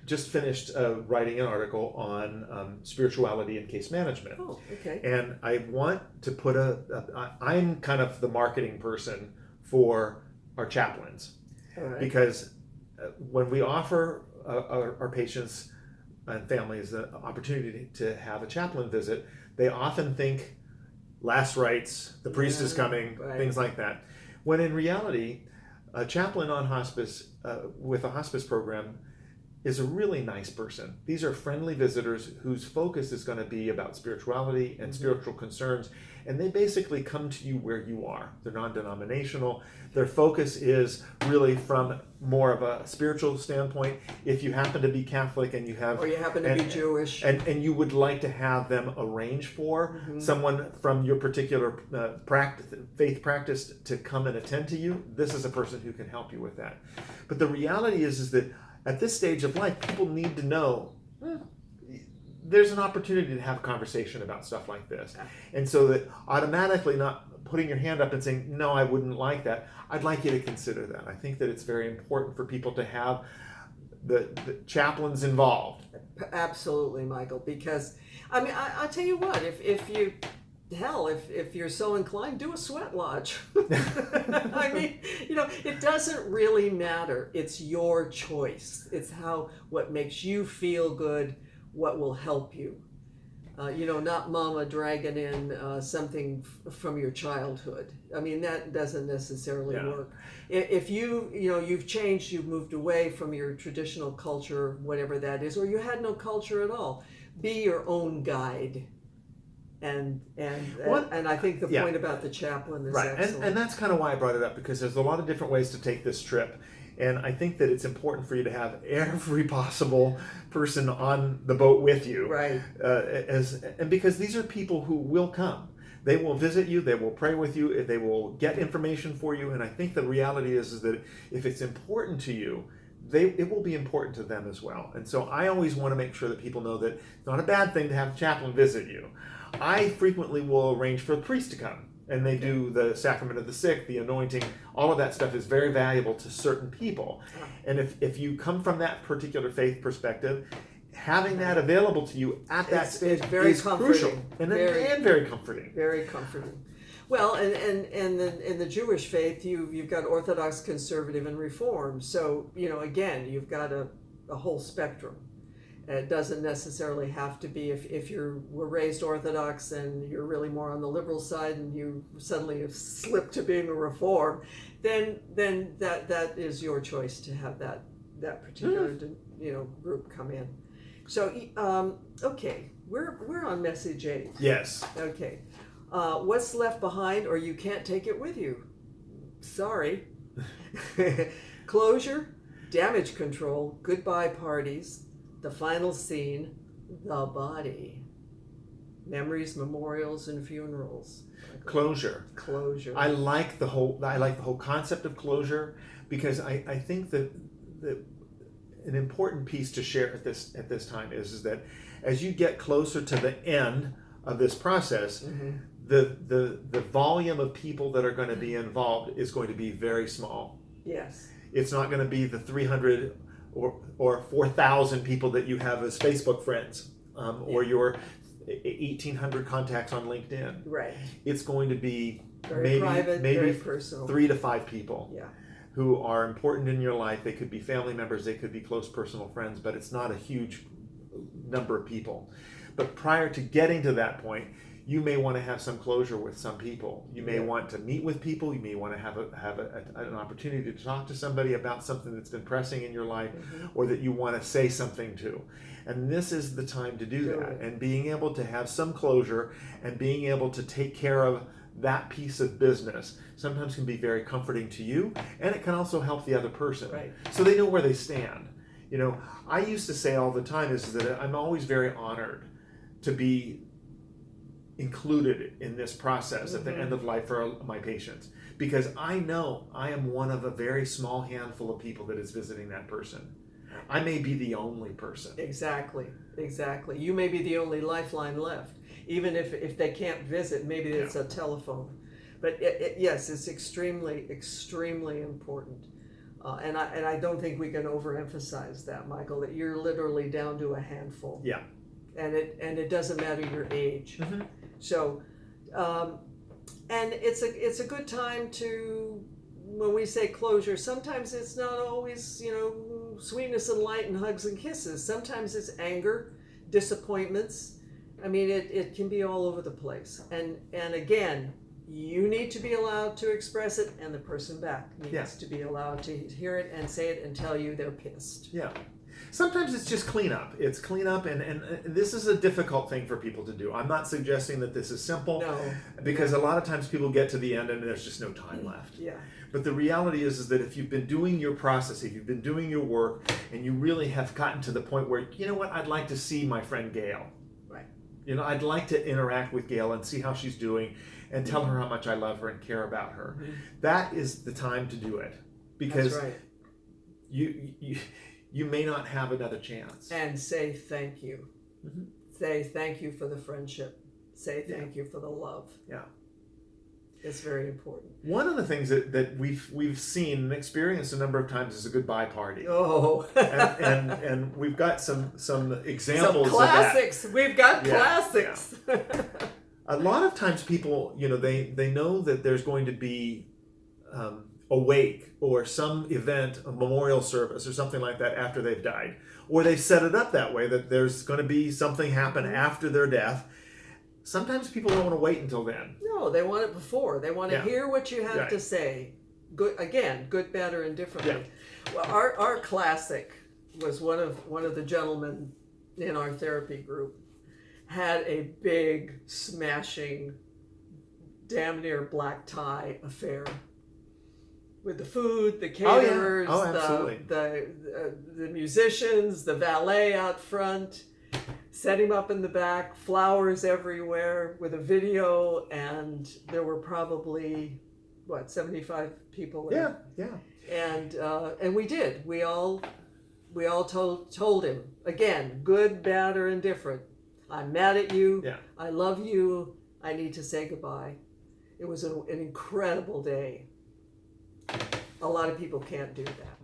just finished writing an article on spirituality and case management. Oh, okay. And I want to put I'm kind of the marketing person for our chaplains. All right. Because when we offer our patients and families the opportunity to have a chaplain visit, they often think last rites, the priest is coming, right. things like that. When in reality, a chaplain on hospice with a hospice program is a really nice person. These are friendly visitors whose focus is going to be about spirituality and spiritual concerns, and they basically come to you where you are. They're non-denominational. Their focus is really from more of a spiritual standpoint. If you happen to be Catholic and you have, or you happen to be Jewish, and you would like to have them arrange for someone from your particular faith practice to come and attend to you, this is a person who can help you with that. But the reality is that at this stage of life, people need to know there's an opportunity to have a conversation about stuff like this. And so that automatically not putting your hand up and saying, no, I wouldn't like that. I'd like you to consider that. I think that it's very important for people to have the chaplains involved. Absolutely, Michael, because I mean, I'll tell you what, if you're so inclined, do a sweat lodge. I mean, it doesn't really matter. It's your choice. It's what makes you feel good, what will help you. Not mama dragging in something from your childhood. I mean, that doesn't necessarily work. If you've changed, you've moved away from your traditional culture, whatever that is, or you had no culture at all, be your own guide. And I think the point about the chaplain is excellent. And that's kind of why I brought it up, because there's a lot of different ways to take this trip. And I think that it's important for you to have every possible person on the boat with you. Right. And because these are people who will come. They will visit you, they will pray with you, they will get information for you. And I think the reality is that if it's important to you, it will be important to them as well. And so I always want to make sure that people know that it's not a bad thing to have a chaplain visit you. I frequently will arrange for a priest to come, and they do the sacrament of the sick, the anointing. All of that stuff is very valuable to certain people. And if you come from that particular faith perspective, having that available to you at that stage is crucial and very comforting. Very comforting. Well, and in the Jewish faith, you've got Orthodox, Conservative, and Reform. So again, you've got a whole spectrum. It doesn't necessarily have to be if you were raised Orthodox and you're really more on the liberal side and you suddenly have slipped to being a Reform, then that is your choice to have that particular group come in. So okay, we're on message 8. Yes. Okay, what's left behind, or you can't take it with you. Sorry. Closure, damage control, goodbye parties. The final scene, the body. Memories, memorials, and funerals. Closure. I like the whole concept of closure, because I think that an important piece to share at this time is that as you get closer to the end of this process, the volume of people that are going to be involved is going to be very small. Yes. It's not going to be the 300 or 4,000 people that you have as Facebook friends, or your 1,800 contacts on LinkedIn. Right. It's going to be very private, very personal. 3 to 5 people. Yeah. Who are important in your life. They could be family members, they could be close personal friends, but it's not a huge number of people. But prior to getting to that point, you may want to have some closure with some people. You may want to meet with people. You may want to have an opportunity to talk to somebody about something that's been pressing in your life, or that you want to say something to. And this is the time to do that. And being able to have some closure and being able to take care of that piece of business sometimes can be very comforting to you, and it can also help the other person. Right. So they know where they stand. I used to say all the time is that I'm always very honored to be included in this process at the end of life for my patients, because I know I am one of a very small handful of people that is visiting that person. I may be the only person. Exactly. You may be the only lifeline left. Even if they can't visit, maybe it's a telephone. But yes, it's extremely, extremely important. And I don't think we can overemphasize that, Michael, that you're literally down to a handful. Yeah. And it doesn't matter your age. Mm-hmm. So, and it's a good time to, when we say closure, sometimes it's not always, sweetness and light and hugs and kisses. Sometimes it's anger, disappointments. I mean, it can be all over the place. And again, you need to be allowed to express it, and the person back needs to be allowed to hear it and say it and tell you they're pissed. Yeah. Sometimes it's just cleanup. It's cleanup, and this is a difficult thing for people to do. I'm not suggesting that this is simple, No. because a lot of times people get to the end and there's just no time left. Yeah. But the reality is that if you've been doing your process, if you've been doing your work, and you really have gotten to the point where, you know what, I'd like to see my friend Gail. Right. I'd like to interact with Gail and see how she's doing and tell her how much I love her and care about her. Mm-hmm. That is the time to do it, because That's right. you may not have another chance. And say thank you. Mm-hmm. Say thank you for the friendship. Say thank you for the love. Yeah. It's very important. One of the things that we've seen and experienced a number of times is a goodbye party. Oh. and we've got some examples Some classics. of that. We've got Yeah, classics. A lot of times people, they know that there's going to be a wake or some event, a memorial service or something like that after they've died. Or they've set it up that way that there's going to be something happen after their death. Sometimes people don't want to wait until then. No, they want it before. They want to hear what you have Right. to say. Good, again, good, bad, or indifferently. Yeah. Well, our classic was one of the gentlemen in our therapy group had a big, smashing, damn near black tie affair with the food, the caterers, absolutely. the musicians, the valet out front. Set him up in the back, flowers everywhere, with a video, and there were probably 75 people there. Yeah. And we did. We all told him, again, good, bad, or indifferent. I'm mad at you. Yeah. I love you. I need to say goodbye. It was an incredible day. A lot of people can't do that.